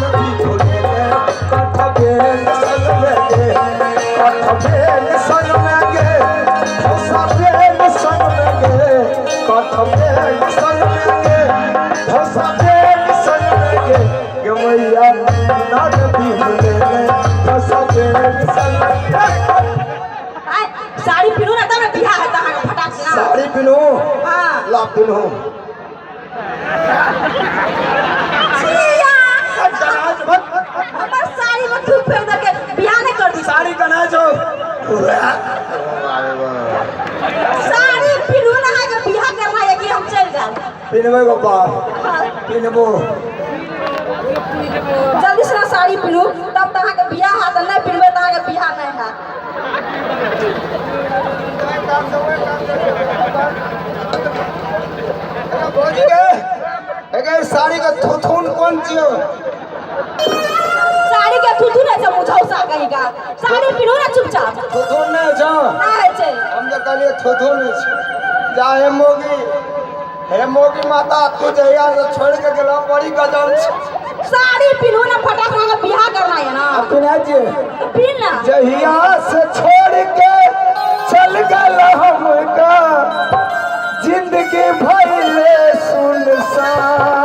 नदी झूले कठबेल संग में गे कठबेल संग में गे धोसाबेल संग में गे कठबेल संग में गे धोसाबेल संग में गे गमैया नदी झूले धोसाबेल संग में साड़ी पिनू ना तब बियाह है तहां का फटाक से ना साड़ी पिनू हां ला पिनू सिया हमर साड़ी में खूब फेर दे के बियाह नहीं कर दी साड़ी कना जो साड़ी पिनू ना है के बियाह करना है कि हम चल जाए पिनबे गोपा पिनबो जल्दी से साड़ी पिनू तब तहां के बियाह है त नहीं पिनबे तहां के बियाह नहीं है भौजी के साड़ी का थुथुन कौन छियो साड़ी के थुथुन है से मुझौसा कहीं का साड़ी पिनू ना चुपचाप थुथुन नहीं छ नहीं छे हम तो कहलिए थुथुन छ जा हे मोगी माता तू जहिया से छोड़ के गेला बड़ी गजब छ साड़ी पिनू ना फटाक से बियाह करना है ना अपना जे पिन ना जहिया से छोड़ के चल गला हमका जिंदगी भइले सुनसान